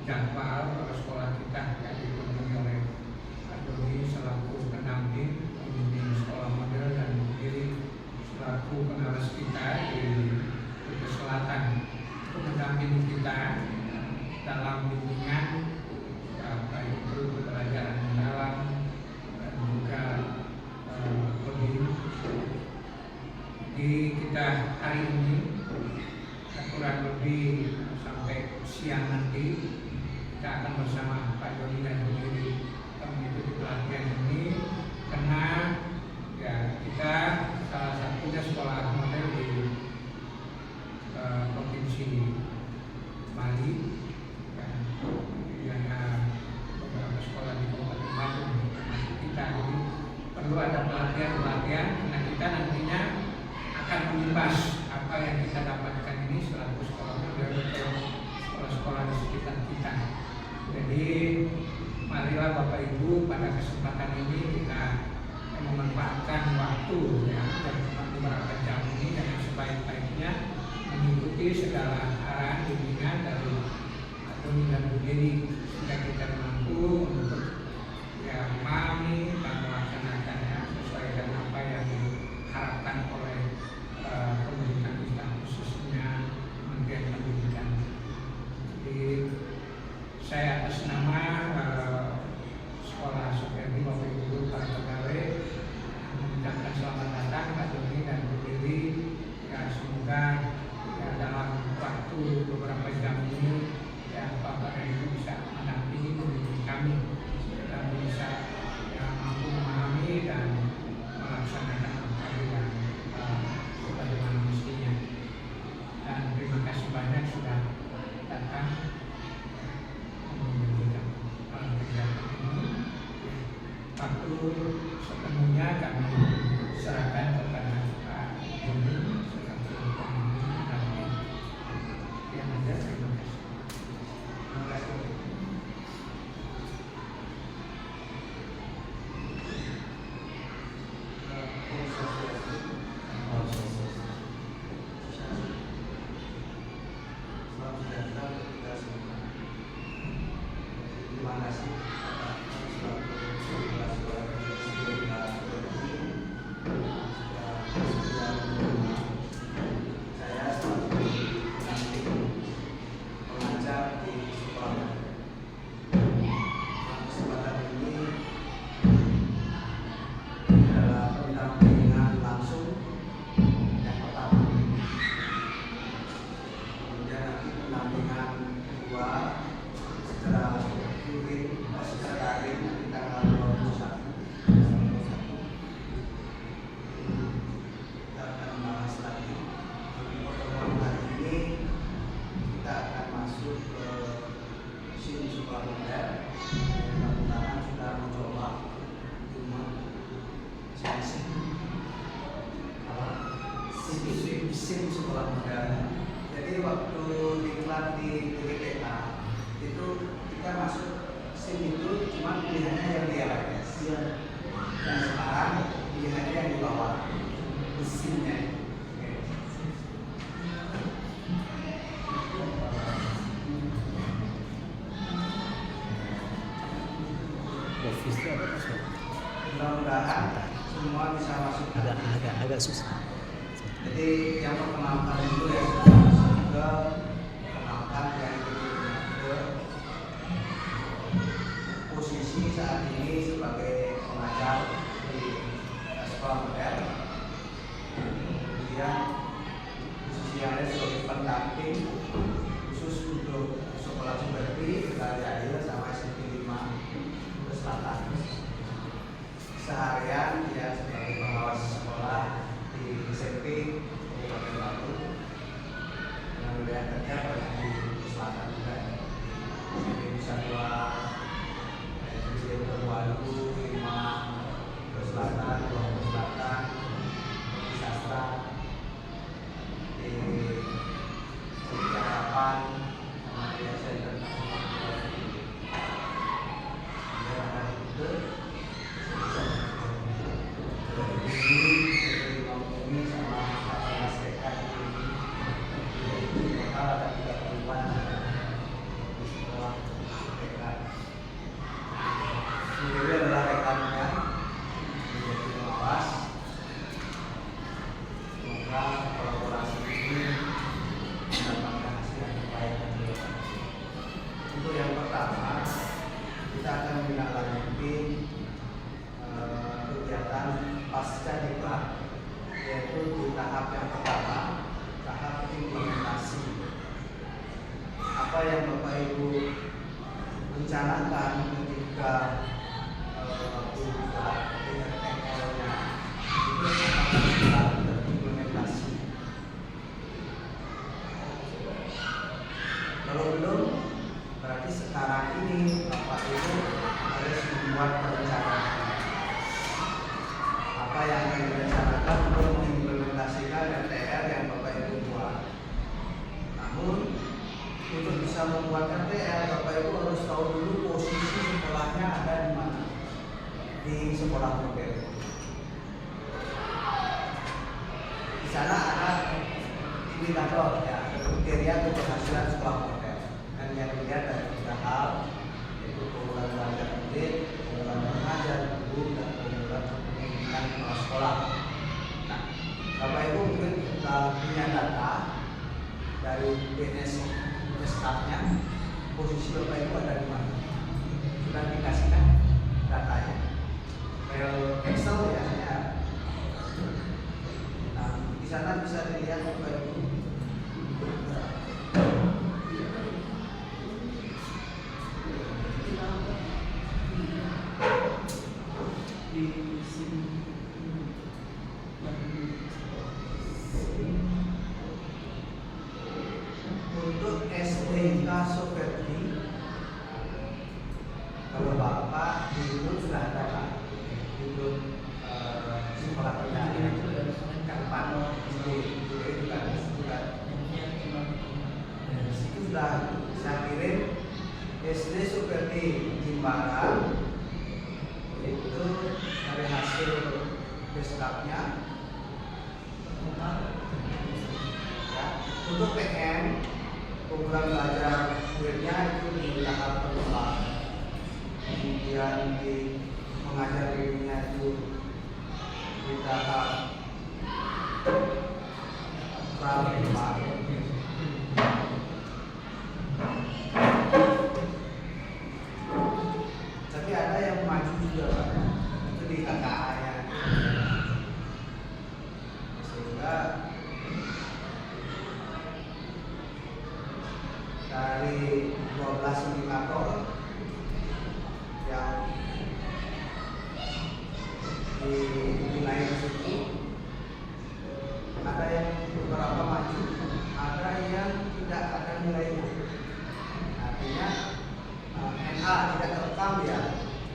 jadwal sekolah kita yang dipenuhi oleh Pak Doni selaku pendamping pembimbing sekolah model dan diri selaku pengawas kita di Kota Selatan untuk mendampingi kita dalam bimbingan baik itu pembelajaran mendalam dan juga coding. Jadi kita hari ini kurang lebih sampai siang nanti kita akan bersama Pak Doni dan Bu Diri mengikuti pelatihan ini karena ya kita salah satunya sekolah model di provinsi Bali dan ada beberapa sekolah di Kabupaten Bandung termasuk kita. Jadi perlu ada pelatihan karena kita nantinya akan mengupas apa yang kita dapatkan ini selaku sekolah model atau sekolah-sekolah di sekitar kita. Jadi marilah Bapak Ibu pada kesempatan ini kita memanfaatkan waktu ya dan beberapa jam ini dengan sebaik-baiknya mengikuti segala arahan bimbingan dari Doni dan Bu Diri sehingga kita mampu untuk ya memahami dan melaksanakannya sesuai dengan apa yang diharapkan oleh pemerintah kita khususnya Kementerian Pendidikan. Jadi saya atas nama sekolah Soekardi Bapak Ibu para pegawai mengucapkan selamat datang Pak Doni dan Bu Diri. Ya semoga ya, dalam waktu beberapa jam ini ya Bapak dan Ibu bisa mendampingi pembimbing kami dan bisa ya, mampu memahami dan melaksanakan apa yang sebagaimana mestinya. Dan terima kasih banyak sudah datang menyaksikan kegiatan ini. Waktu sepenuhnya kami serahkan kepada Pak Doni selaku pembimbing dan yang ada. Terima kasih. Terima kasih. SIM sekolah modal. Jadi waktu diklat di PPTA itu kita masuk SIM itu cuma pilihannya yang di LRS. Dan sekarang pilihannya yang di bawah SIM-nya. Office itu apa Mas? Mudah-mudahan semua bisa masuk. Agak susah. Jadi yang perkenalkan itu ya ke perkenalkan yang ke posisi saat ini sebagai pengajar di sekolah model. Kemudian posisi yang lain sebagai pendamping khusus untuk sekolah Soekardi, Sekali Adil sama SMP 5 Kota Selatan. Seharian dia sebagai pengawas sekolah di SMP Kabupaten Bandung dengan wilayah kerja pada di Selatan juga di Nusa Dua, di Terwalu, Lima, Selatan, Lombok Selatan, di Sastra, di Harapan, sama di Center. yang Bapak Ibu rencanakan ketika buat RTL-nya itu akan sudah terimplementasi. Kalau belum, berarti sekarang ini Bapak Ibu harus membuat perencanaan. Apa yang akan direncanakan untuk mengimplementasikan RTL yang Bapak Ibu buat. Namun untuk bisa membuat RTL, Bapak Ibu harus tahu dulu posisi sekolahnya ada di mana, di sekolah model. Di sana ada indikator ya, kriteria keberhasilan sekolah model. Dan yang dilihat dari 3 hal, yaitu keunggulan belajar murid, keunggulan mengajar guru, dan keunggulan pendidikan kepala sekolah. Nah, Bapak Ibu mungkin punya data dari BNS staffnya, posisi Bapak Ibu ada di mana? Sudah dikasihkan datanya. File Excel biasanya. Nah, di sana bisa dilihat Bapak Ibu. Untuk SDK Soperti, kalau Bapak di grup sudah ada Pak, di grup sekolah pendidikan itu kapan itu kan itu sudah saya kirim SD Soperti Jimbaran itu dari hasil beskapnya ya. Untuk PM program belajar muridnya itu di tahap perkembangan, kemudian di mengajar dirinya itu di tahap pramuka. Tapi ada yang maju juga Pak, itu di KKA-nya. Sehingga dari 12 indikator yang dinilai di situ, ada yang beberapa maju, ada yang tidak ada nilainya. Artinya NA tidak terekam ya,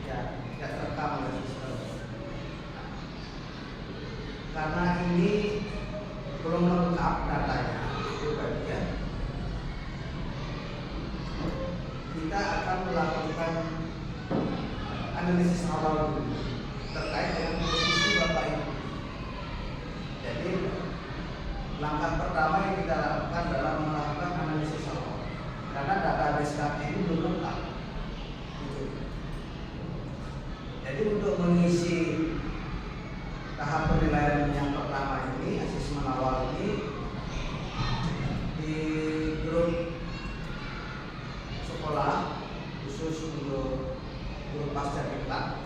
tidak terekam oleh sistem. Karena ini belum lengkap datanya, itu bagian. Kita akan melakukan analisis awal dulu terkait dengan posisi Bapak Ibu. Jadi langkah pertama yang kita lakukan adalah melakukan analisis awal, karena database kami ini belum lengkap. Jadi untuk mengisi tahap penilaian yang pertama ini, asesmen awal ini, di grup sekolah khusus untuk guru pasca diklat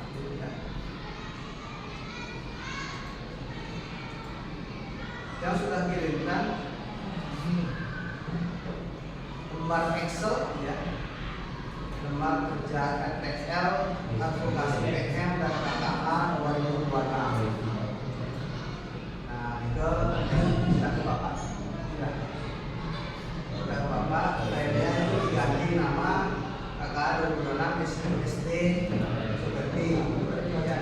yang sudah kirimkan lembar Excel ya, lembar kerja RTL advokasi PM dan KKA 2026. Nah itu sudah ke Bapak, sudah ke Bapak, akhirnya itu diganti nama KKA 2026 SD seperti ya.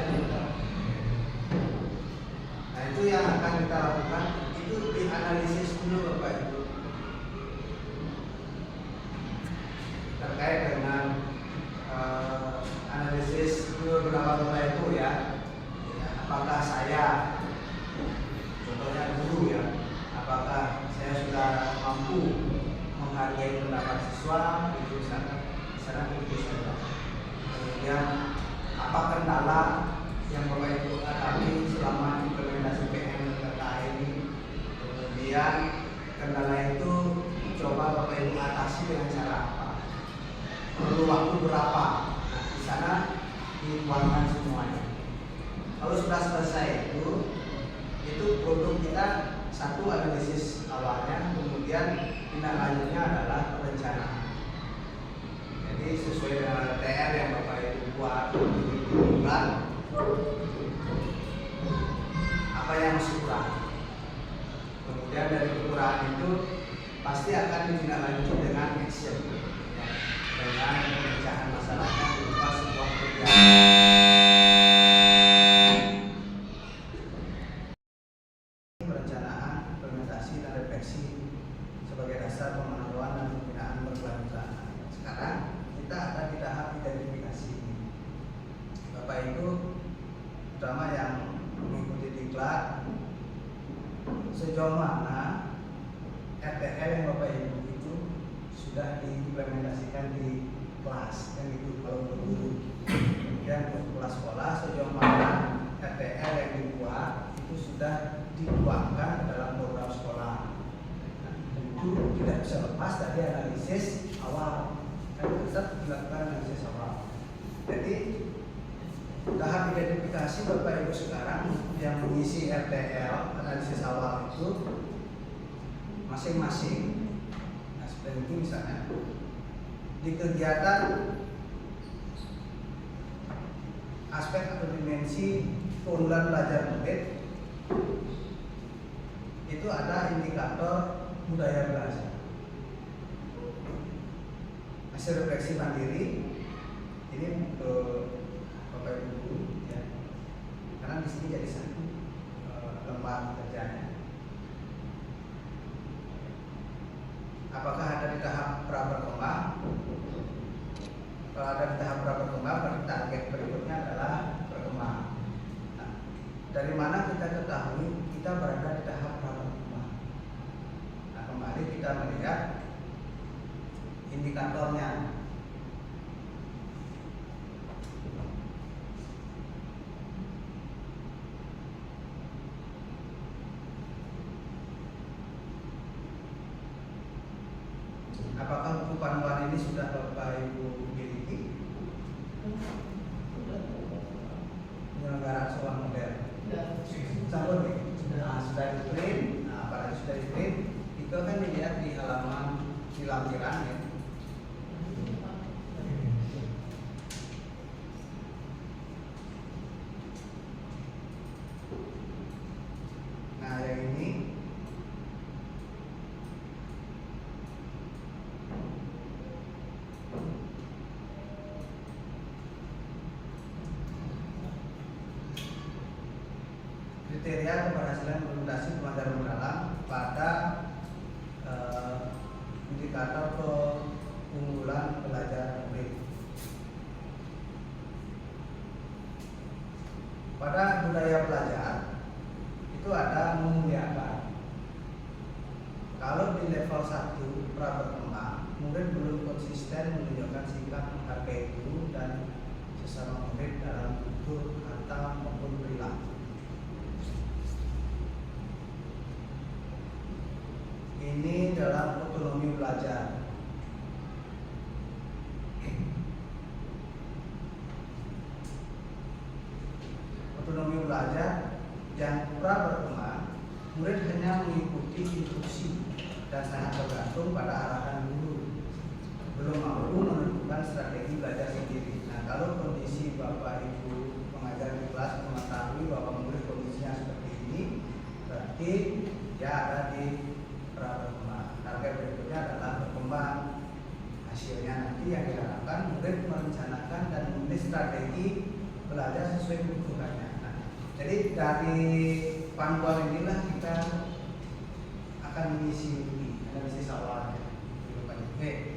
Nah itu yang akan kita lakukan, itu dianalisis dulu Bapak Ibu terkait dengan analisis dulu beberapa Bapak Ibu ya, apakah saya contohnya guru ya, apakah saya sudah mampu menghargai pendapat siswa itu misalnya begitu saja. Kemudian apa kendala yang Bapak Ibu alami selama implementasi PM KKA ini, kemudian kendala itu coba Bapak Ibu atasi dengan cara apa, perlu waktu berapa. Nah, di sana dituangkan semuanya. Kalau sudah selesai itu produk kita satu analisis awalnya, kemudian tindak lanjutnya adalah perencanaan. Jadi sesuai dengan TR yang Bapak Ibu buat di bulan, apa yang masih kurang. Kemudian dari kekurangan itu pasti akan ditindaklanjuti dengan action, ya, dengan pemecahan masalahnya berupa sebuah perencanaan, implementasi dan refleksi sebagai dasar pemantauan dan pembinaan berkelanjutan. Sekarang kita ada di tahap identifikasi. Bapak Ibu, terutama yang mengikuti diklat, sejauh mana RTL yang Bapak Ibu itu sudah diimplementasikan di kelas, yang itu kalau untuk guru. Kemudian untuk kelas sekolah, sejauh mana RTL yang dibuat itu sudah dituangkan ke dalam program sekolah. Nah, tentu tidak bisa lepas dari analisis awal, kan tetap dilakukan analisis awal. Jadi tahap identifikasi Bapak Ibu sekarang yang mengisi RTL analisis awal itu masing-masing. Nah, seperti itu misalnya di kegiatan aspek atau dimensi keunggulan belajar murid itu ada indikator budaya belajar, hasil refleksi mandiri. Ini untuk Bapak Ibu ya, karena di sini jadi satu lembar kerjanya. Apakah ada di tahap pra berkembang? Kalau ada di tahap pra berkembang, berarti target berikutnya adalah berkembang. Nah, dari mana kita ketahui kita berada di tahap pra berkembang? Nah, kembali kita melihat indikatornya. Apakah buku panduan ini sudah Bapak Ibu miliki? Penyelenggaraan sekolah modern. Sampun nih. Nah, sudah di print. Nah, pada sudah di print, itu kan dilihat di halaman di lampiran ya. Nah, yang ini kriteria keberhasilan implementasi pembelajaran mendalam pada indikator keunggulan belajar murid. Pada budaya belajar itu ada memuliakan. Kalau di level 1 pra berkembang, murid belum konsisten menunjukkan sikap menghargai guru dan sesama murid dalam tutur kata maupun perilaku. Ini dalam otonomi belajar. Otonomi belajar yang pra berkembang, murid hanya mengikuti instruksi dan sangat tergantung pada arahan guru, belum mampu menentukan strategi belajar sendiri. Nah, kalau kondisi Bapak Ibu pengajar di kelas mengetahui bahwa murid kondisinya seperti ini, berarti dia ada di berkembang. Target berikutnya adalah berkembang. Hasilnya nanti yang diharapkan murid merencanakan dan menulis strategi belajar sesuai kebutuhannya. Nah, jadi dari panduan inilah kita akan mengisi analisis awalnya. Oke.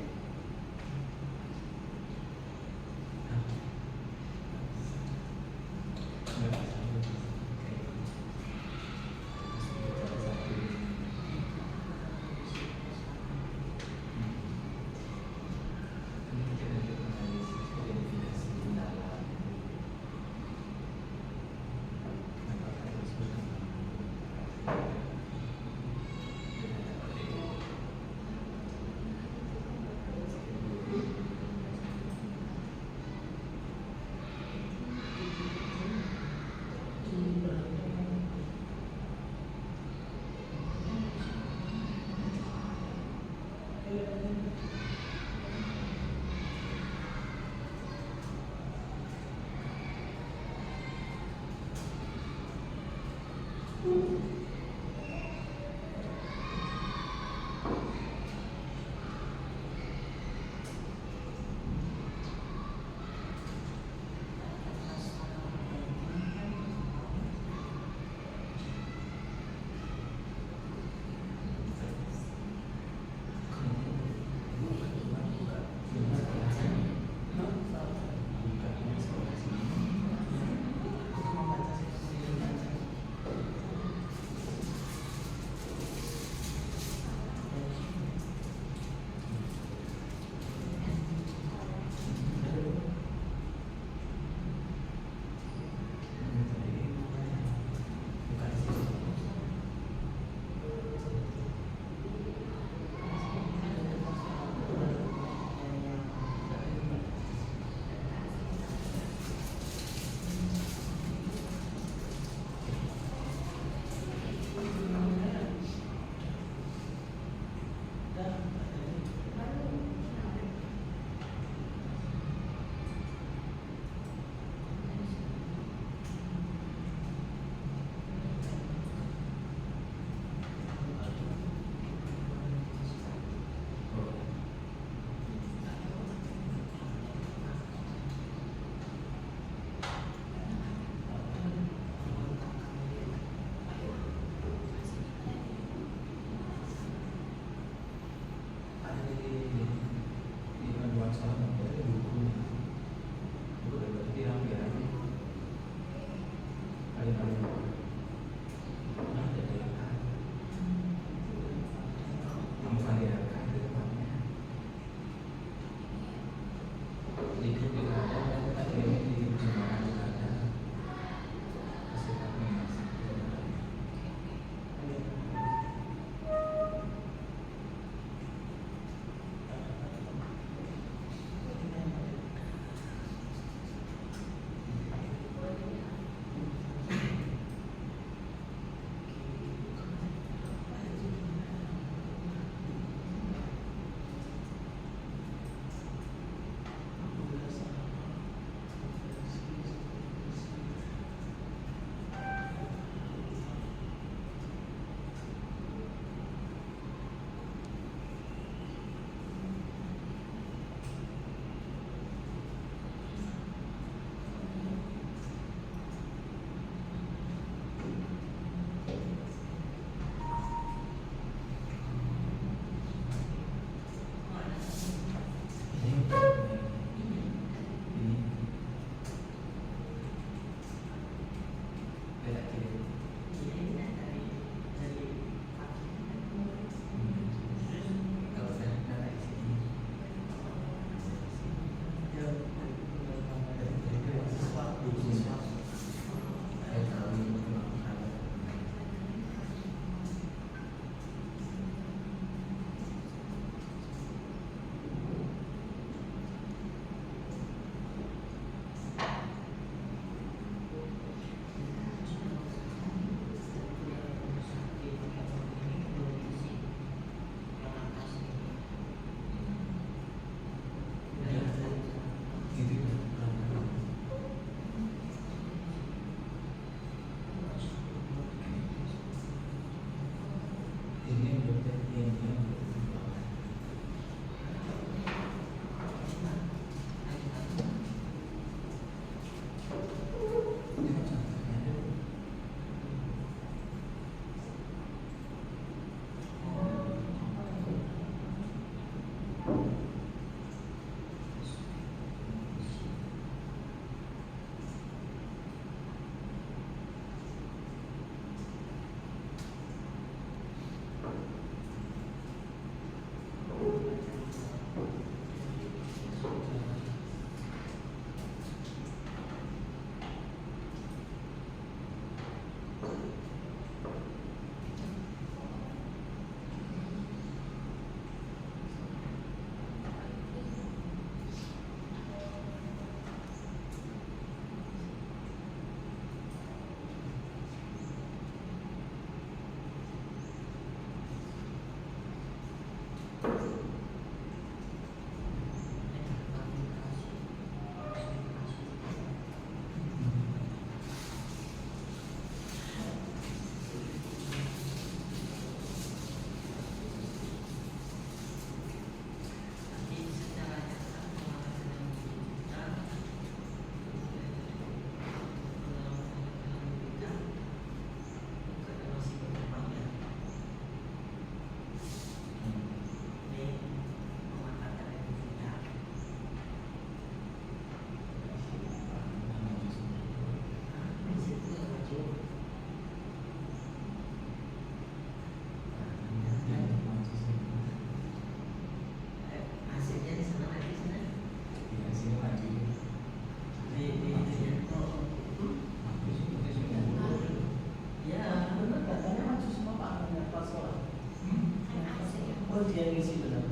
sih benar.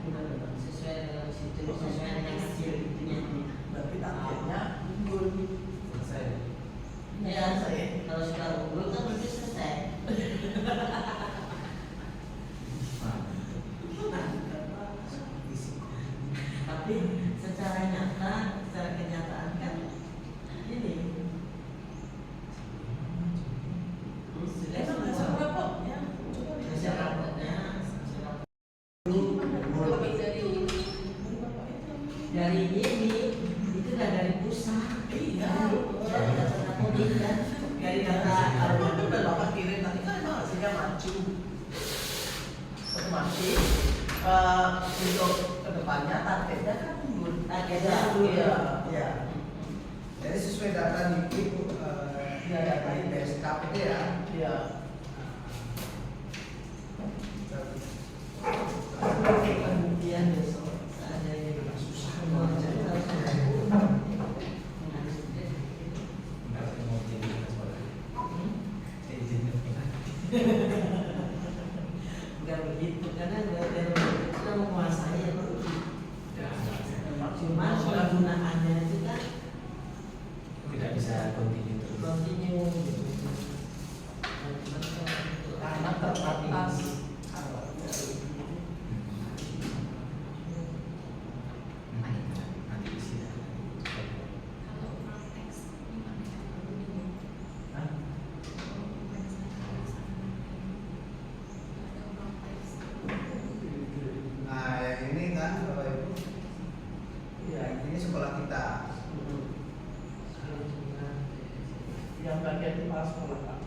Benar. Sesuai dengan situ, sesuai dengan hasil itunya. Berarti targetnya unggul. Selesai. Ya, kalau sudah unggul kan berarti selesai. Tapi secara nyata, secara kenyataan kan ini sudah semua rapotnya, hasil rapotnya dari ini itu udah dari pusat, Iya. dari data Napoli kan, dari data Kalau itu udah bapak kirim nanti kan emang hasilnya maju. Otomatis untuk kedepannya targetnya kan unggul. targetnya dulu Iya. ya. Iya. Jadi sesuai data NIPI, Iya, data dari BSKP ya. Iya. Kemudian besok seandainya susah mau cari tahu bukan begitu karena kita menguasai ya cuma penggunaannya itu kan Tidak bisa continue terus. continue gitu. Karena terbatas. Nanti di sini. Nah, yang ini kan Bapak Ibu, Iya. ini sekolah kita. Yang bagian itu pas sekolah Pak.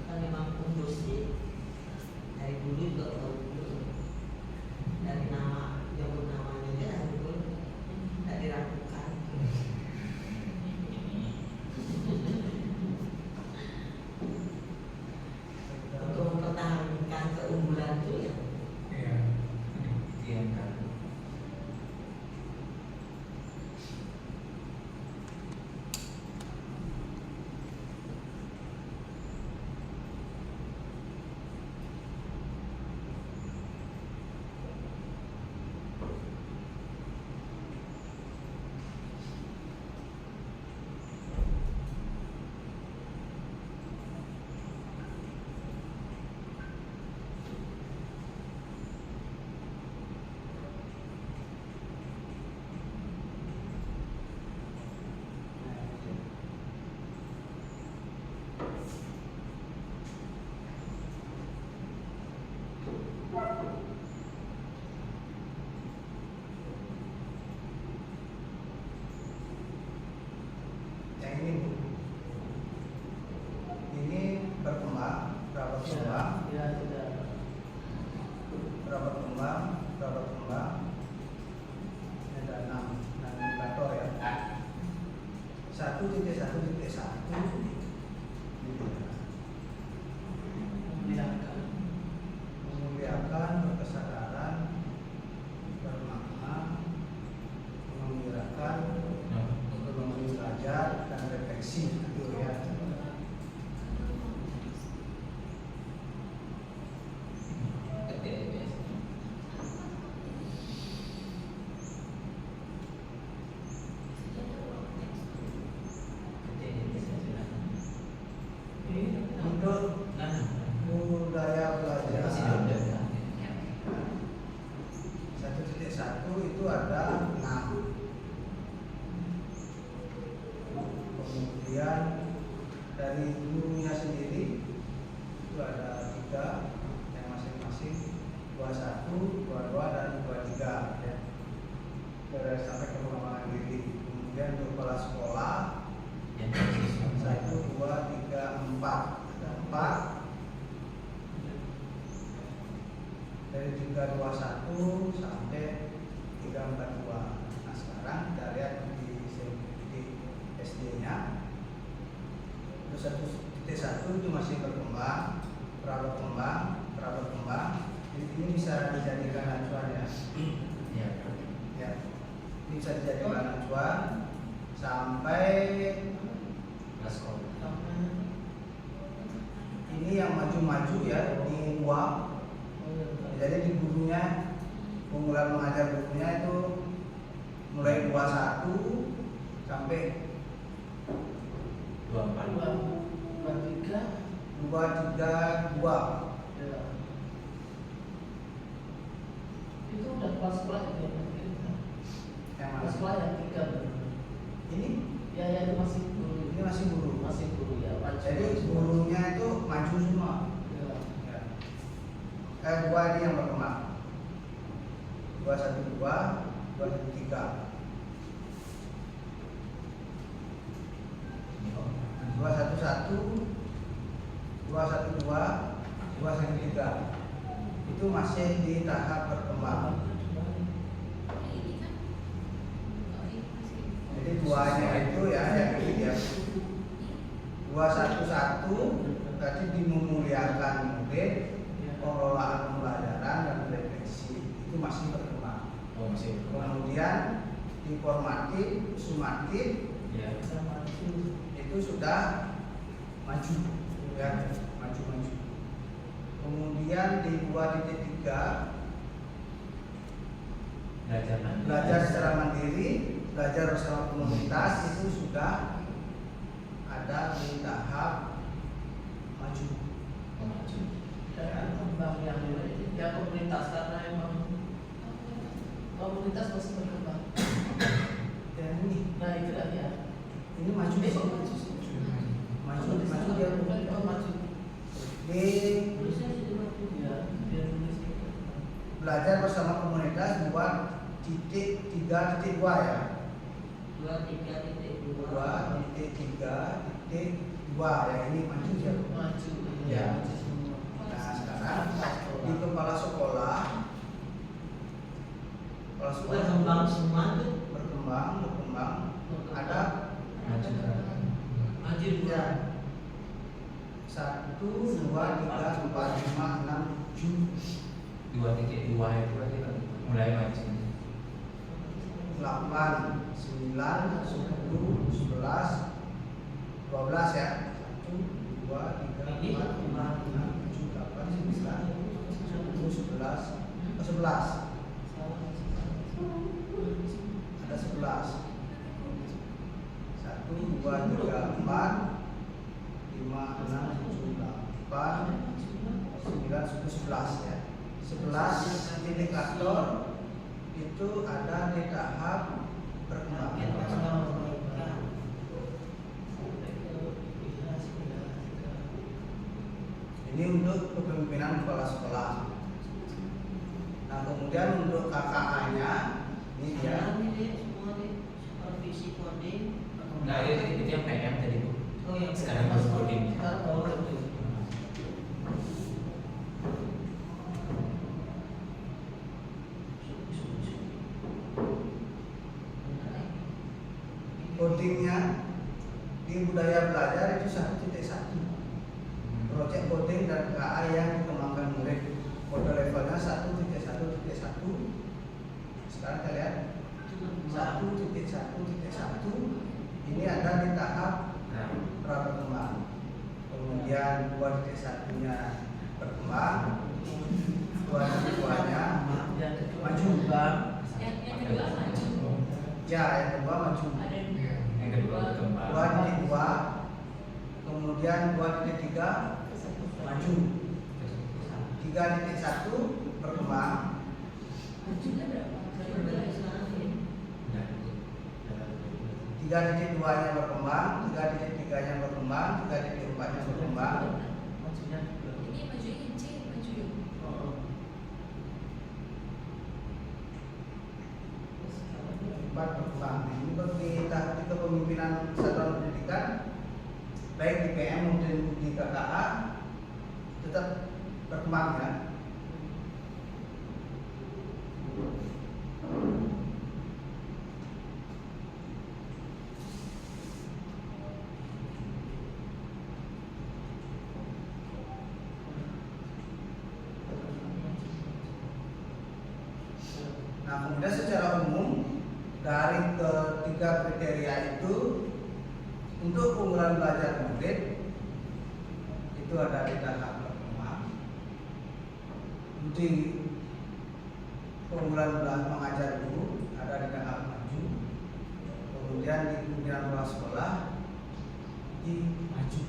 Kan memang unggul sih dari dulu juga udah unggul dari nama jauh namanya aja unggul tidak diragukan. Untuk mempertahankan keunggulan itu ya Iya. Iya kan. Yang ini Bu. Ini berkembang, berapa berkembang, Iya, sudah. berapa berkembang, berapa berkembang. Ini ada 6 indikator ya. 1.1.1 gitu ya. Memperlihatkan. Memuliakan, berkesadaran, bermakna, mengembirakan, membangun belajar dan refleksi gitu ya. Untuk budaya belajar 1.1 itu ada 6. Kemudian dari gurunya sendiri itu ada 3 yang masing-masing 21, 22 dan 23 ya. Dari sampai ke pengembangan diri. Kemudian untuk kepala sekolah 1, 2, 3, 4 ada 4 dari 321 sampai 342. Nah sekarang kita lihat di SD-nya itu 1.1 itu masih berkembang, berkembang. Jadi ini bisa dijadikan acuan ya. Ya, ini bisa dijadikan acuan sampai ini yang maju-maju ya di UA. Jadi di gurunya keunggulan mengajar gurunya itu mulai 21 sampai 232. Ya. Itu udah kelas sekolah itu ya? Yang mana? Kelas sekolah yang 3 Ini ya itu masih guru. ini masih guru. Masih guru ya. Jadi gurunya itu maju semua. Ya. Dua ini yang berkembang. 212, 213. 211, 212, 213 itu masih di tahap berkembang. Jadi duanya itu ya yang ini ya 211 tadi dimemuliakan murid, pengelolaan pembelajaran dan refleksi itu masih berkembang. Kemudian di formatif, sumatif itu sudah maju ya, maju. Kemudian di 2.3 belajar secara mandiri, belajar bersama komunitas itu sudah ada di tahap maju. Dan kembang yang ya komunitas karena emang komunitas masih berkembang. Dan ini Nah itu lah ya. ini maju Maju dia maju. di Ya, biar nulis. belajar bersama komunitas 2.3.2 ya. 2.3.2 ya, ini maju ya. Maju. Ya. Nah sekarang di kepala sekolah Berkembang semua tuh. berkembang ada Maju ya 1, 2, 3, 4, 5, 6, 7, 2.2 itu mulai maju. 8, 9, 10, 11, 12 ya. 1, 2, 3, 4, 5, 6, 7, 8, 9, 10, 11, 11. Ada 11. 1, 2, 3, 4, 5, 6, 7, 8, 9, 10, 11 ya. 11 indikator itu ada di tahap berkembang. Ini untuk kepemimpinan kepala sekolah. Nah kemudian untuk KKA-nya ini dia. Supervisi coding. Nah itu yang PM tadi Bu. Oh yang Sekarang baru coding. Sekarang baru coding. Codingnya di budaya belajar itu 1.1. Proyek coding dan KKA yang dikembangkan murid. Kode levelnya 1.1.1. Sekarang kita lihat 1.1.1 ini ada di tahap berkembang. Kemudian 2.1-nya berkembang, 2.2-nya Yang kedua maju. Bang. Yang kedua maju. Ya, yang kedua maju. Ada Yang kedua berkembang. 2.2, kemudian 2.3 maju. 3.1 berkembang. majunya berapa? 3.2-nya berkembang, 3.3-nya berkembang, 3.4-nya berkembang. Majunya. Ini majunya C, maju ya. Oh. 4 berkembang. Ini bagi tahap kepemimpinan satuan pendidikan, baik di PM maupun di KKA tetap berkembang ya. Nah, kemudian secara umum dari ketiga kriteria itu untuk keunggulan belajar murid itu itu ada di tahap berkembang. Di keunggulan mengajar dulu ada di tahap maju. Kemudian di kemudian pola sekolah di maju.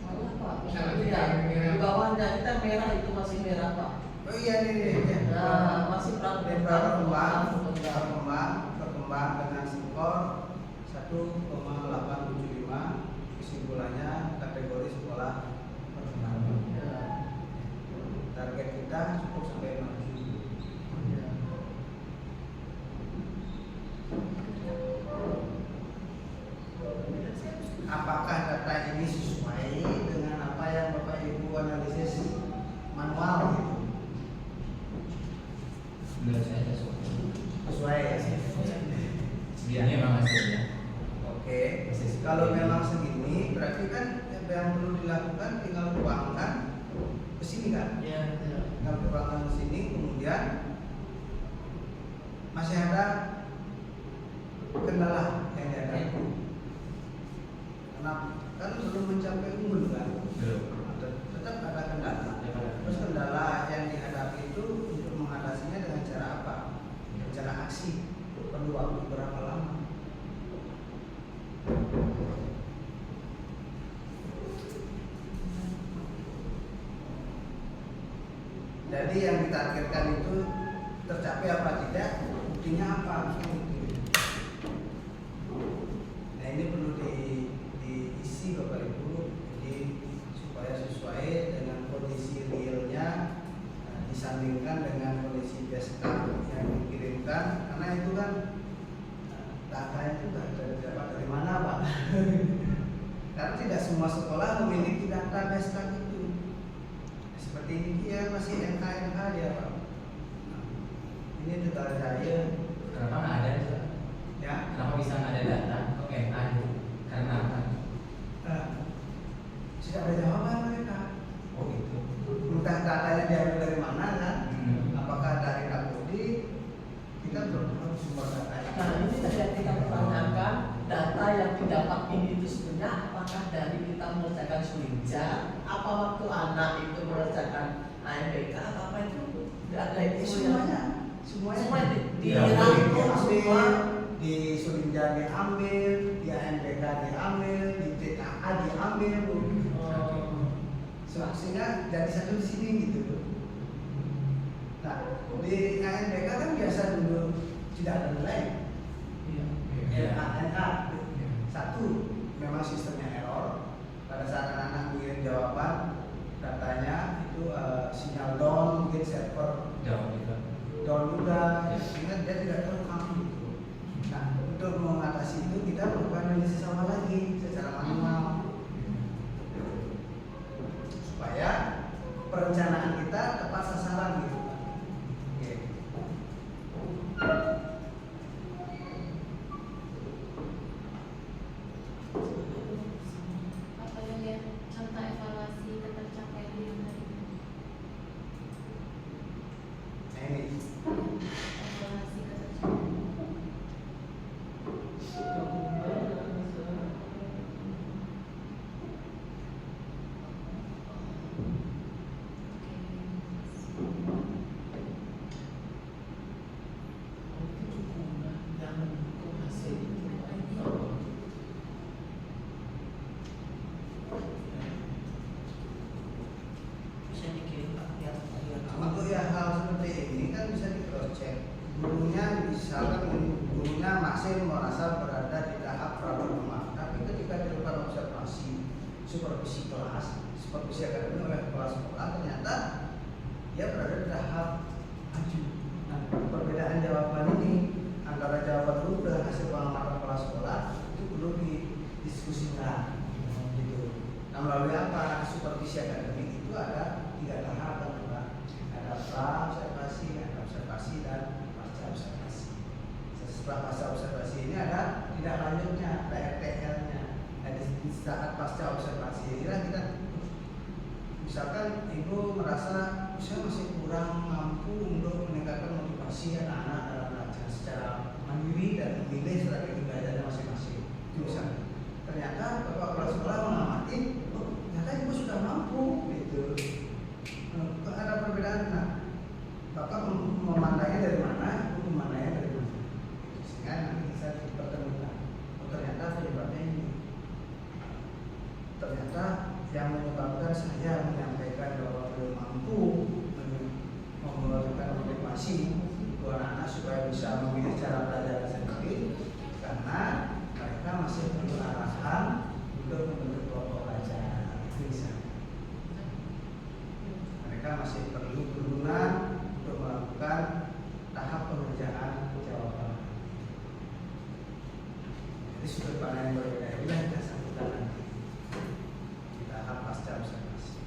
Salah Pak. Salah, Iya. merah. Di bawahnya kita merah itu masih merah Pak. Oh iya nih. Nah, masih berkembang dengan skor 1,875. Kesimpulannya kategori sekolah berkembang. Ya. Target kita cukup sampai maju. Apakah data ini sesuai dengan apa yang Bapak Ibu analisis manual gitu? Menurut saya sesuai. Sesuai ya? Sebenarnya memang hasilnya. Oke. Kalau memang segini, berarti kan yang perlu dilakukan tinggal tuangkan ke sini kan? Iya. Tinggal tuangkan ke sini, kemudian masih ada kendala yang dihadapi. Kenapa? Kan belum mencapai unggul kan? Belum. Tetap ada kendala. Terus kendala yang dihadapi itu untuk mengatasinya dengan cara apa? Cara aksi. Perlu waktu berapa lama? Jadi yang ditargetkan itu tercapai apa tidak? Buktinya apa? Nah ini perlu diisi Bapak Ibu, jadi supaya sesuai dengan kondisi realnya, disandingkan dengan kondisi beskap yang dikirimkan, karena itu kan data itu dapat dari mana Pak? Karena tidak semua sekolah memiliki data beskap itu. Seperti ini dia masih NK ya Pak. Nah, ini Tegal Jaya. Kenapa nggak ada? Ya. Kenapa bisa nggak ada data? Kok MA itu? Karena apa? Tidak ada jawaban mereka. Oh gitu. Entah datanya diambil dari mana kan? Hmm. Apakah dari Kapolri? Kita belum tahu sumber datanya. Nah, ini tadi yang kita pertanyakan, data yang didapat ini itu sebenarnya apakah dari kita mengerjakan Sulinja, apa waktu anak itu mengerjakan AMBK, apa itu tidak ada itu Semuanya semua Ya, dirangkum semua. di Sulinja diambil, di ANBK diambil, di TKA diambil, sehingga jadi satu di sini gitu. Nah, di ANBK kan biasa dulu tidak ada nilai. Iya. NA satu memang sistemnya error. Pada saat anak-anak mengirim jawaban, datanya itu sinyal down, mungkin server Jauh juga. down juga, sehingga dia tidak terekam gitu. Nah, untuk mengatasi itu kita melakukan analisis awal lagi secara manual supaya perencanaan kita tepat sasaran gitu. Oke. Apa yang lihat contoh evaluasi ketercapaian yang tadi? Nah ini Evaluasi ketercapaian. Bisa dikirim Pak, ya. untuk ya hal seperti ini kan bisa di cross check. Gurunya misalkan gurunya masih merasa berada di tahap praberkembang, tapi ketika dilakukan observasi supervisi kelas, supervisi akademik oleh kepala sekolah, ternyata dia berada di tahap maju. Nah, perbedaan jawaban ini antara jawaban guru dengan hasil pengamatan kepala sekolah itu perlu didiskusikan gitu. Nah, melalui apa? Supervisi akademik itu ada 3 tahap kan, Pak. Ada pra observasi, ada observasi dan pasca observasi. Setelah pasca observasi ini ada tidak lanjutnya, ada RTL-nya. Nah, di saat pasca observasi ini kita misalkan ibu merasa saya masih kurang mampu untuk meningkatkan motivasi anak-anak dalam belajar secara mandiri dan memilih strategi belajarnya masing-masing. Itu misalnya. Ternyata bapak kepala sekolah mengamati, oh ternyata ibu sudah menyebabkan saya menyampaikan bahwa belum mampu memberikan motivasi untuk anak-anak supaya bisa memilih cara belajar sendiri, karena mereka masih perlu arahan untuk membentuk kelompok belajar. Mereka masih perlu bimbingan untuk melakukan tahap pengerjaan jawaban. Jadi sudut pandang yang berbeda inilah yang kita sambutkan nanti di tahap pasca observasi.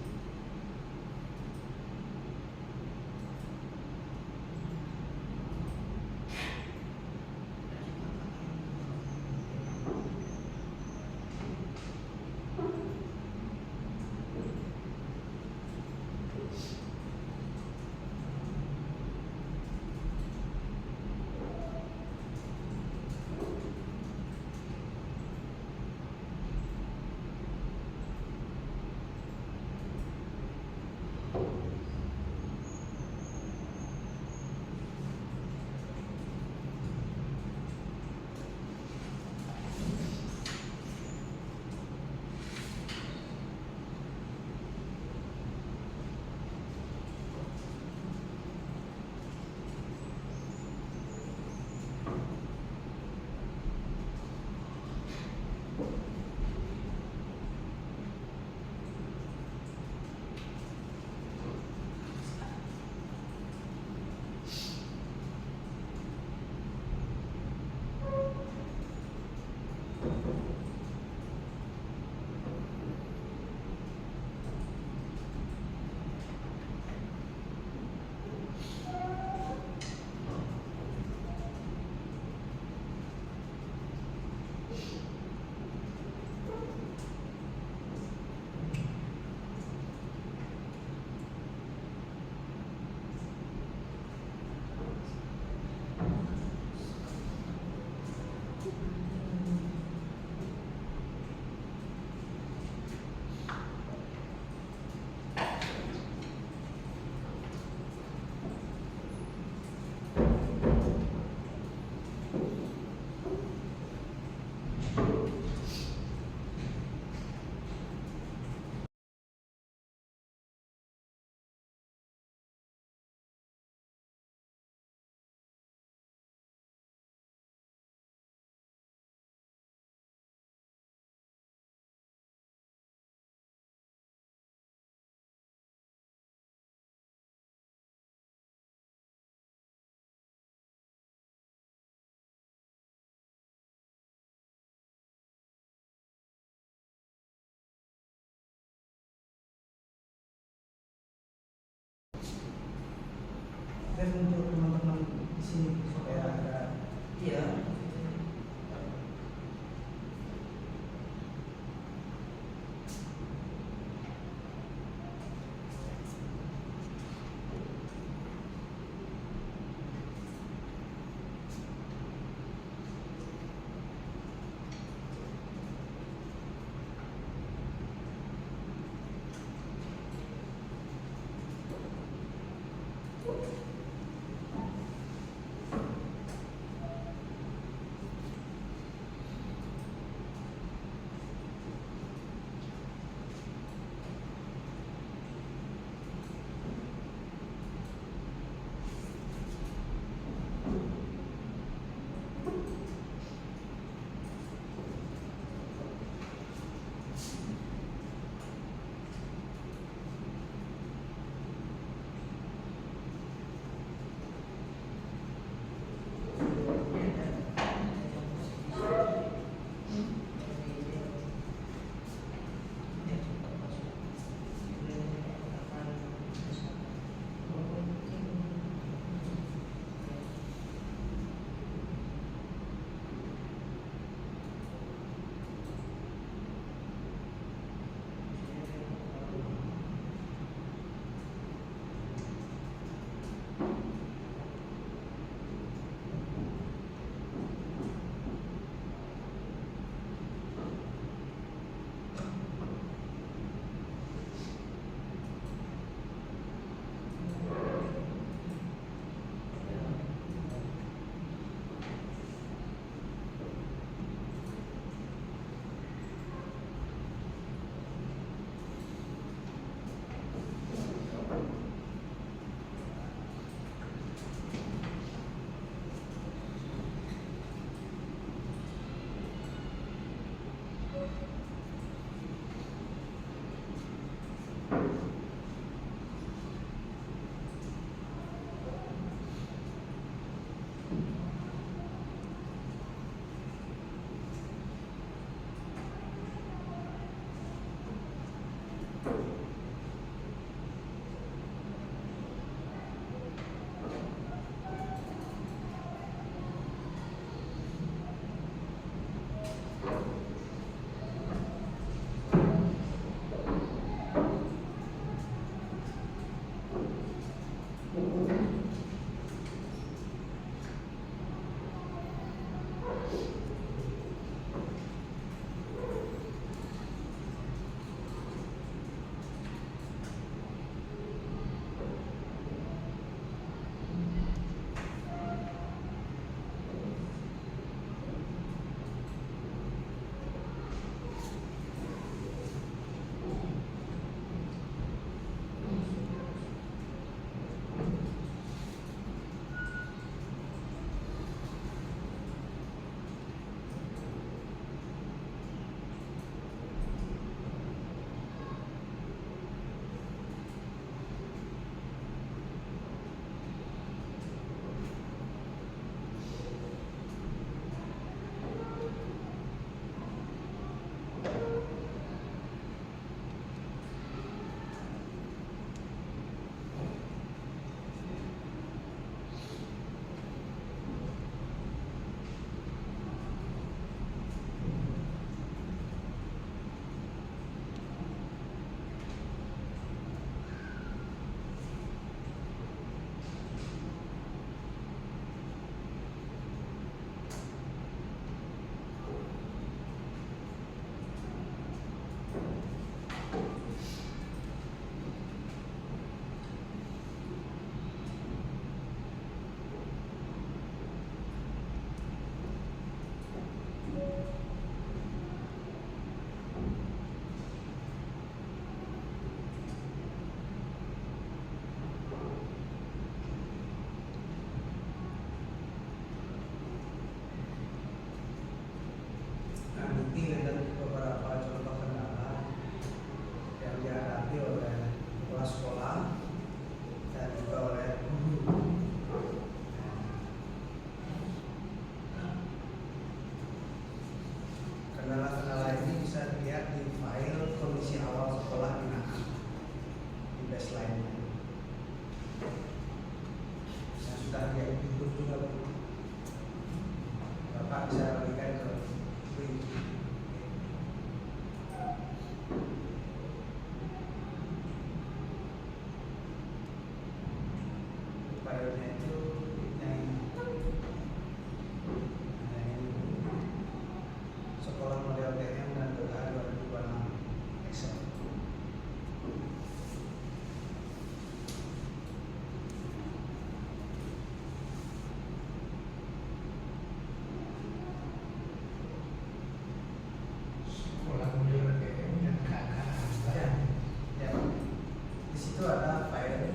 situ ada file,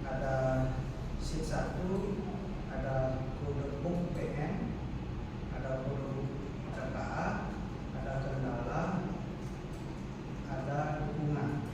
ada sheet 1, ada kode book PM, ada kode book KKA, ada kendala, ada dukungan.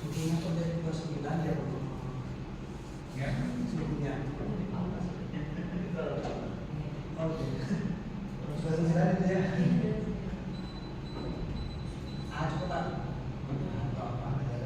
Suhunya kok dari 29 ya Bu? Ya. Suhunya. Oke. 29 itu ya. Cukup Pak. Atau apa ya.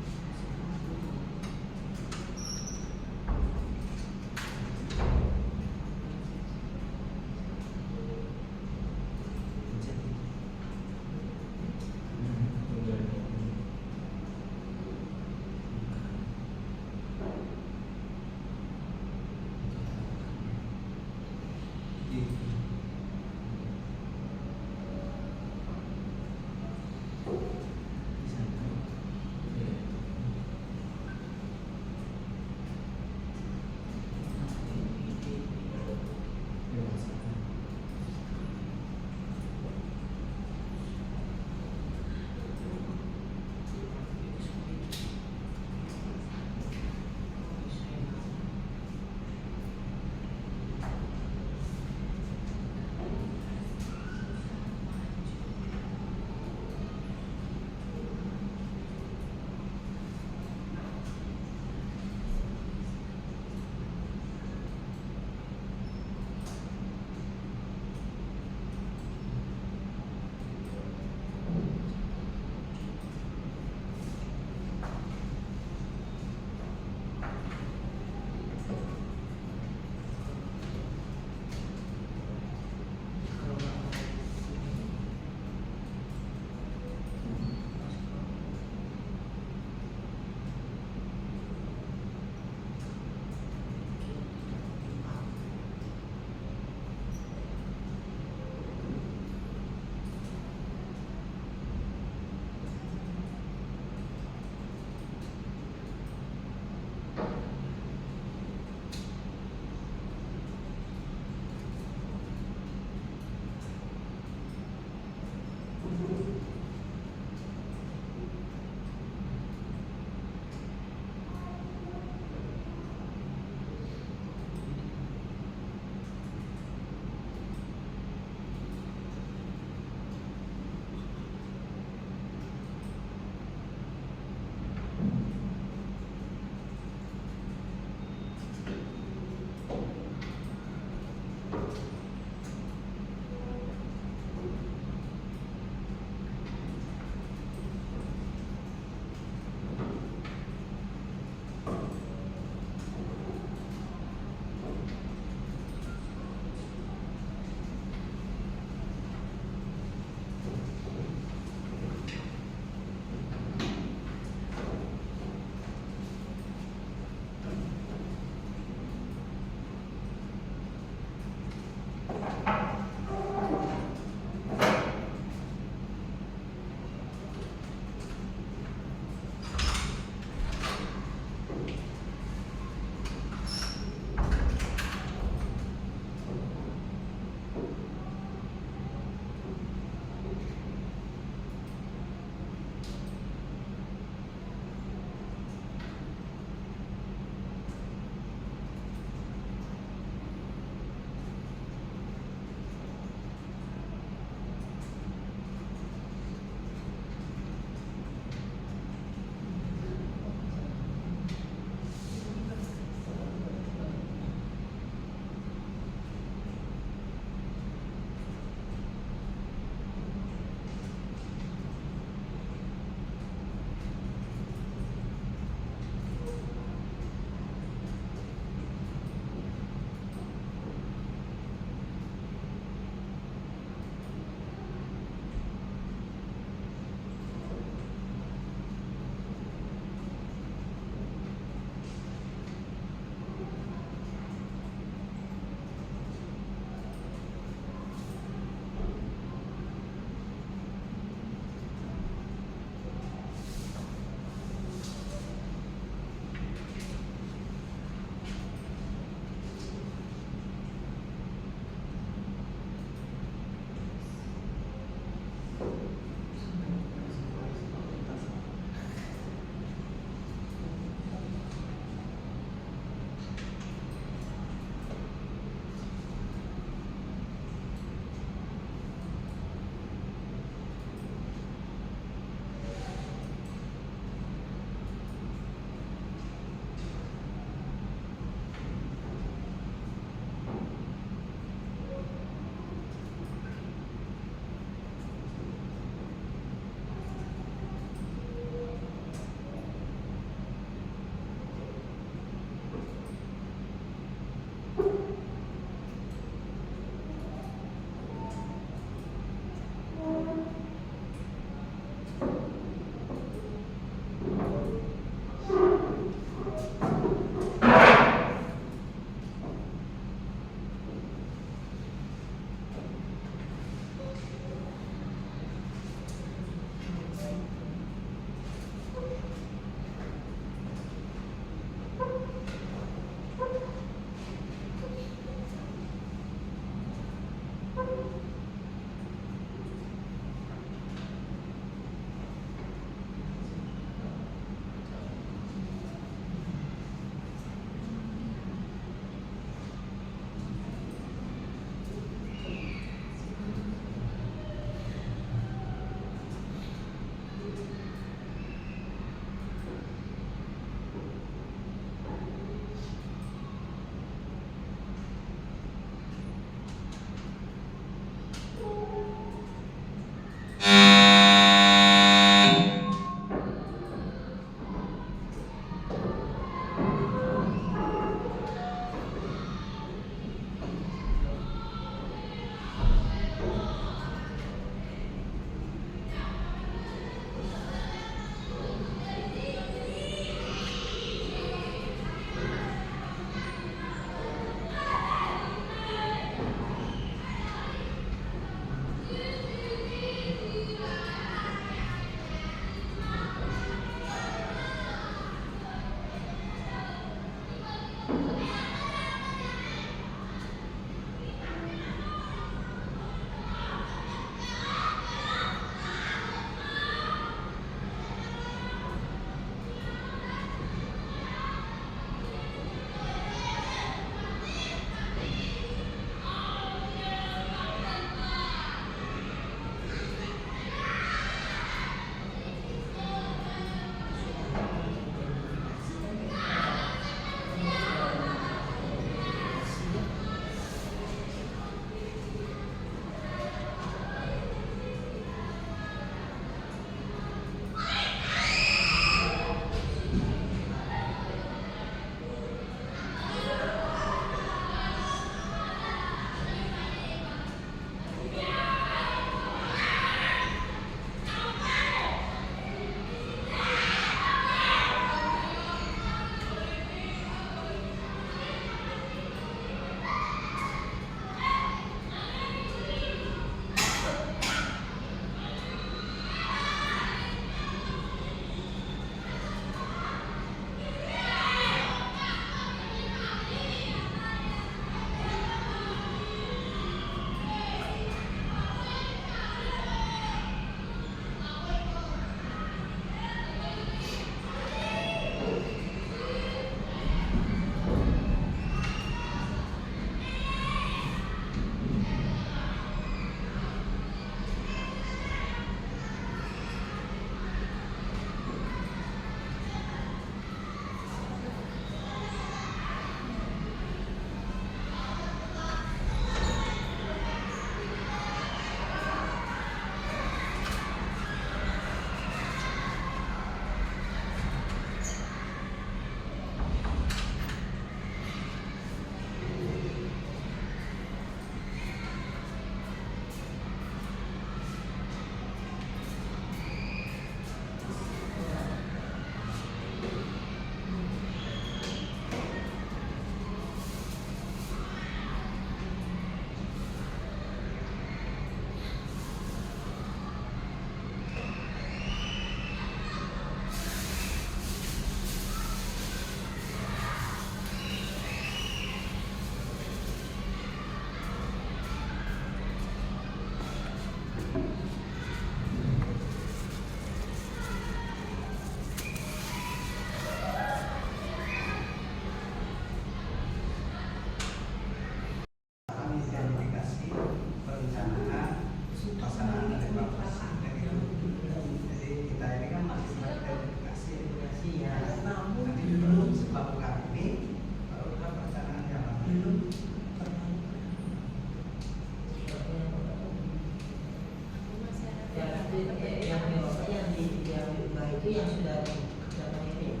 yang diubah itu yang sudah dikerjakan ini,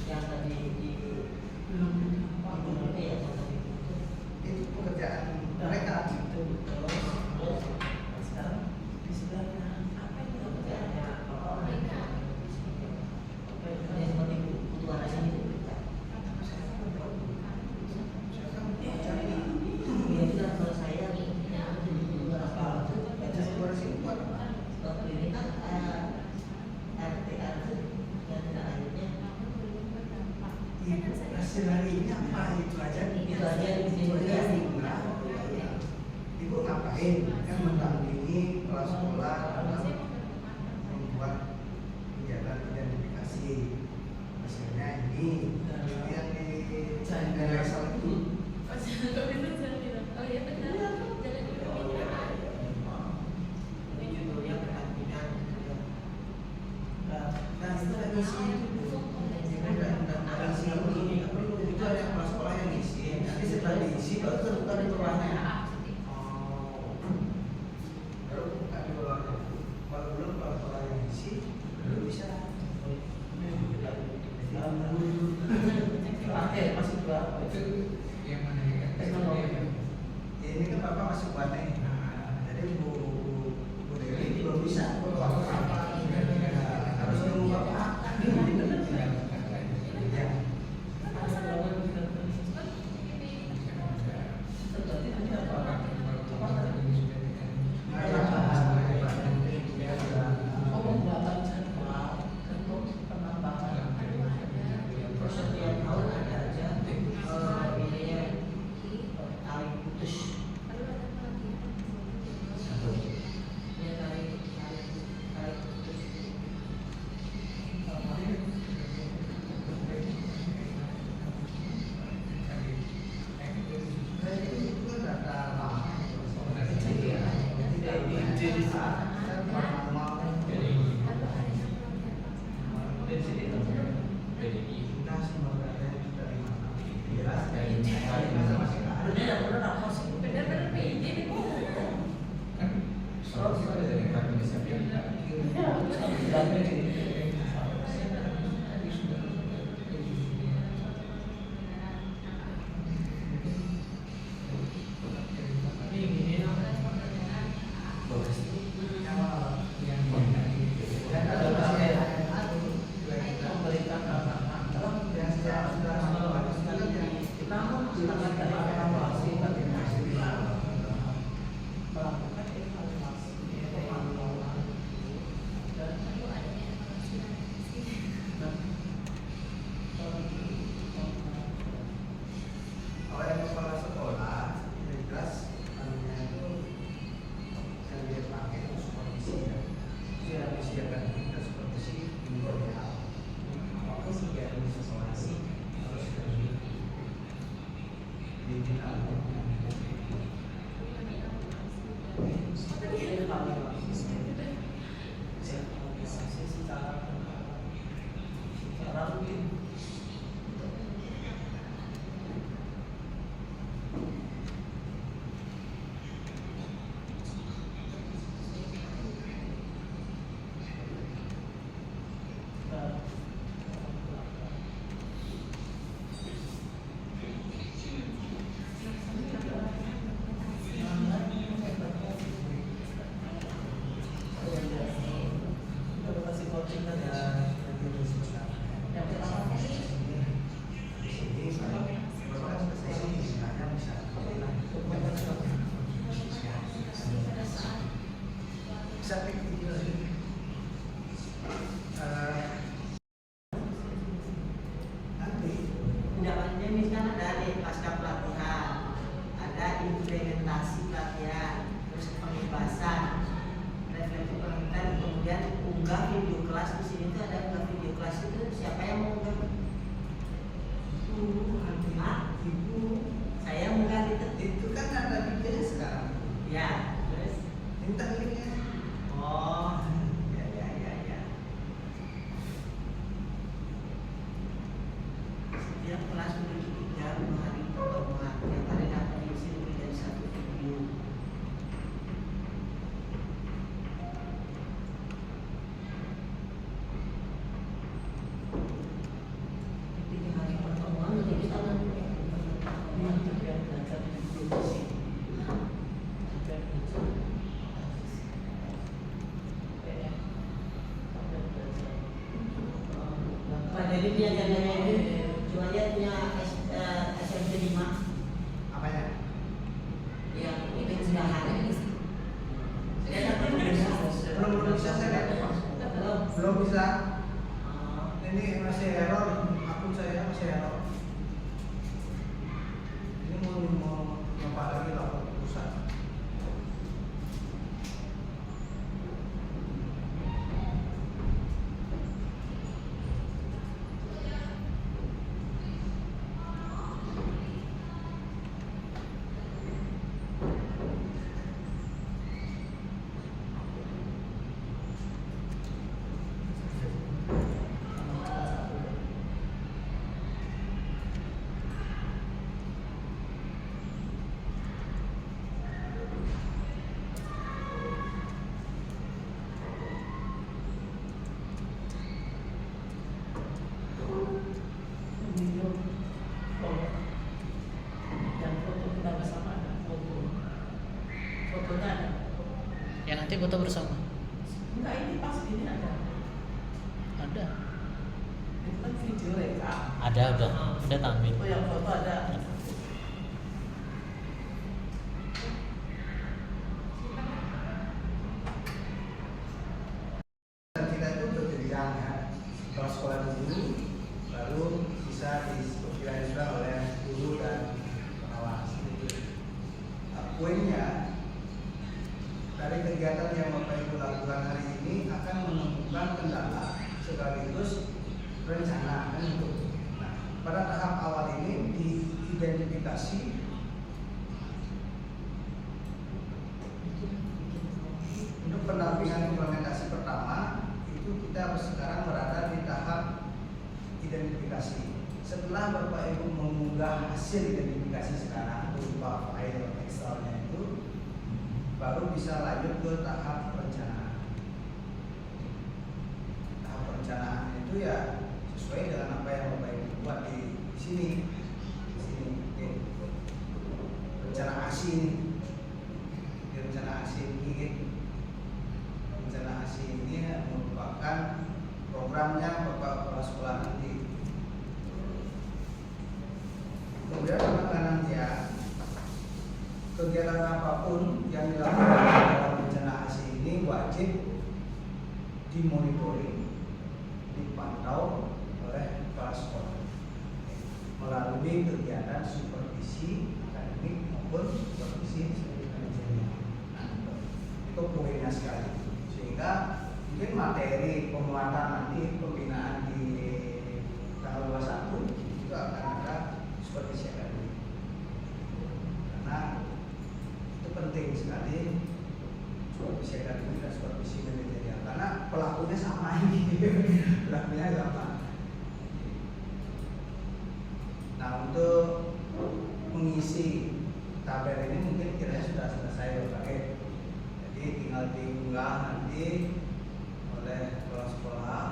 yang tadi di belum ya yang tadi Itu pekerjaan mereka. Terus sekarang di sebelahnya apa itu pekerjaannya Mereka. yang seperti kebutuhan aja itu. Ya sudah kalau saya berapa waktu ini kan RT yang tidak lanjutnya Hasil hari ini apa itu aja? Itu aja, Itu aja. Ibu ngapain? Kan mendampingi kepala sekolah dalam membuat kegiatan identifikasi. Hasilnya ini yang di asal itu. Oh iya benar. Jalan dulu. ini judulnya pendampingan. Nah itu lagi sih. Itu ada kepala sekolah yang ngisi. Nanti setelah diisi baru terbuka di bawahnya. Baru buka di bawahnya. Kalau belum kepala sekolah yang ngisi belum bisa. masih berapa Itu yang mana ya? teknologi. Ya, ini kan bapak masih kuat nih. Nah, jadi Bu Dewi belum bisa. Harus nunggu bapak. Ya. Berarti ini apa? Oh, pembuatan jadwal untuk penambahan. Setiap tahun ada aja ininya tali putus. Ya tali putus. Itu kan data lama. Nah, semua data itu dari mana? Jelas dari masing-masing. Benar apa sih? Benar-benar PID nih. Namun sangat dari evaluasi tadi masih bisa melakukan evaluasi pemantauan dan Kalau yang kepala sekolah, yang jelas anunya itu yang dia pakai itu supervisi ya. Dia disediakan kita supervisi minimal. Apapun kegiatan sekolahsi harus diminta. secara rutin. Kasih coaching kan ya. Yang pertama Di sini bapak saya misalnya bisa. Bisa klik video ini. Nanti Tindakannya misalkan ada nih pasca pelatihan, ada implementasi pelatihan, terus pembebasan, refleksi penelitian, kemudian unggah video kelas. Di sini tuh ada unggah video kelas, itu siapa yang mau unggah? Ibu, saya unggah itu kan ada videonya sekarang. ya, terus Minta linknya. oh ya. Setiap kelas memiliki 3 hari pertemuan, yang hari dapat diisi lebih dari 1 video. Jadi dia jaganya ini cuma dia punya SMP 5 Apanya? yang ini udahan. Belum bisa saya lihat. Belum bisa. Ini masih error, akun saya masih error. Ini mau nyoba lagi lapor ke pusat. Video yang foto kita bersama ada fotonya ada. Ya nanti foto bersama. Enggak, ini pas ini ada. Ada. Itu kan video rekam. Ada udah tampil. Oh, yang foto ada. Kita itu berjenjang ya. Kalau sekolah dulu, baru bisa disosialisasikan oleh guru dan pengawas. Nah, poinnya dari kegiatan yang Bapak Ibu lakukan hari ini akan menemukan kendala sekaligus rencana kan itu. Nah, pada tahap awal ini diidentifikasi untuk pendampingan implementasi pertama itu kita sekarang berada di tahap identifikasi. Setelah Bapak Ibu mengunggah hasil identifikasi sekarang berupa file Excelnya itu, baru bisa lanjut ke tahap perencanaan. Tahap perencanaan itu ya sesuai dengan apa yang Bapak Ibu buat di sini. Di sini, oke. Rencana ASI ini. Di rencana ASI ini, rencana ASI ini merupakan programnya Bapak Kepala Sekolah nanti. Kemudian nanti ya, kegiatan apapun yang dilakukan dalam rencana ASI ini wajib dimonitoring, dipantau oleh kepala sekolah melalui kegiatan supervisi akademik maupun supervisi manajerial. Nah, itu poinnya sekali. Sehingga mungkin materi pemuatan nanti pembinaan di tanggal 21 itu akan ada supervisi akademik. Karena itu penting sekali supervisi akademik dan supervisi manajerial karena pelakunya sama ini, pelakunya sama. Nah, untuk mengisi tabel ini mungkin kiranya sudah selesai Bapak. Jadi tinggal diunggah nanti oleh kepala sekolah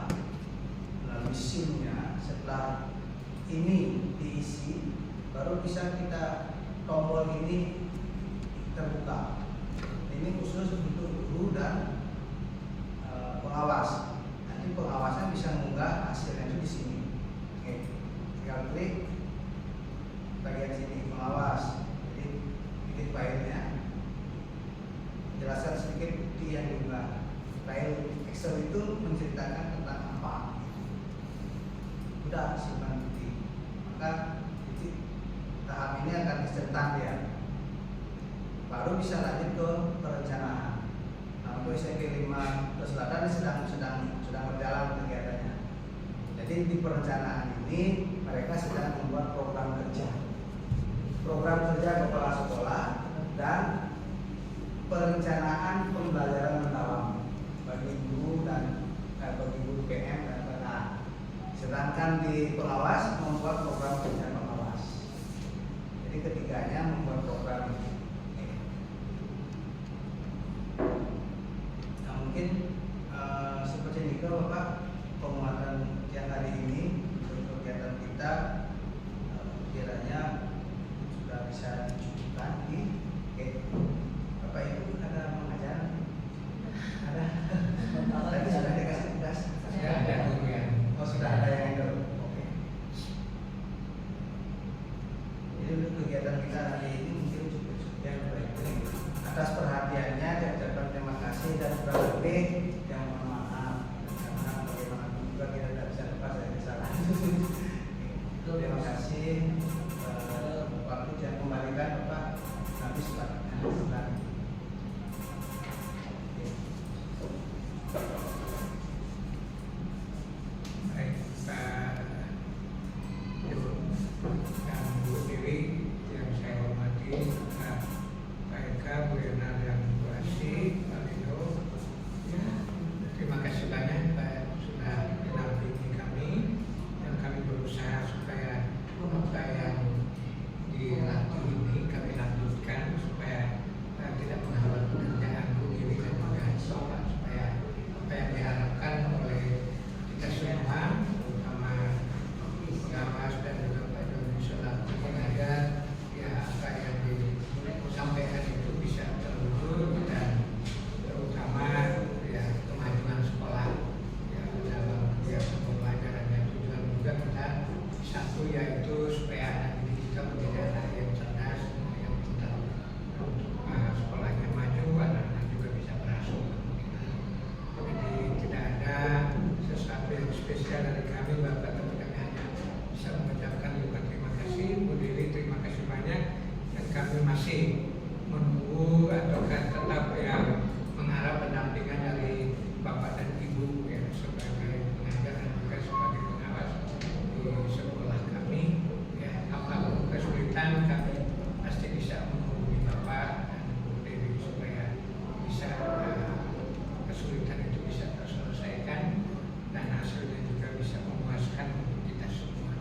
melalui SIM-nya. Setelah ini diisi, baru bisa kita tombol ini terbuka. Ini khusus untuk guru dan pengawas. Nanti pengawasnya bisa mengunggah hasilnya itu di sini. Oke, tinggal klik bagian sini pengawas. Jadi bikin filenya, jelaskan sedikit bukti yang diunggah. File Excel itu menceritakan tentang apa. Udah simpan bukti. Maka tahap ini akan dicetak ya. Baru bisa lanjut ke perencanaan. Nah, untuk SMP 5 ke Selatan sedang berjalan kegiatannya. Jadi di perencanaan ini mereka sedang membuat program kerja kepala sekolah dan perencanaan pembelajaran mendalam bagi guru dan bagi guru PM dan PA. Sedangkan di pengawas membuat program kerja pengawas. Jadi ketiganya membuat program ini. Nah, mungkin seperti ini Bapak, penguatan yang hari ini untuk kegiatan kita kiranya sudah bisa dicukupkan di Bapak Ibu ada mengajar? Ada. Tadi sudah dikasih tugas. Saya ada guru yang Oh, sudah ada yang itu. spesial dari kami Bapak, tapi kami hanya bisa mengucapkan juga terima kasih Bu Dewi, terima kasih banyak, dan kami masih menunggu atau tetap ya mengharap pendampingan dari Bapak dan Ibu ya sebagai pengajar dan juga sebagai pengawas di sekolah kami ya. Apapun kesulitan kami pasti bisa menghubungi Bapak dan Bu Dewi supaya bisa kesulitan itu bisa terselesaikan dan hasilnya juga bisa memuaskan untuk kita semua.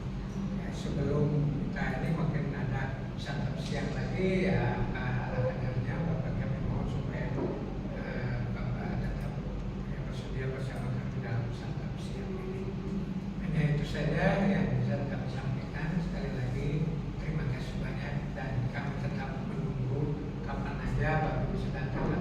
Ya, sebelum kita ini mungkin ada santap siang lagi ya, ala kadarnya Bapak kami mohon supaya Bapak tetap ya, bersedia bersama kami dalam santap siang ini. Hanya itu saja yang bisa kami sampaikan. Sekali lagi terima kasih banyak dan kami tetap menunggu kapan aja Bapak bisa datang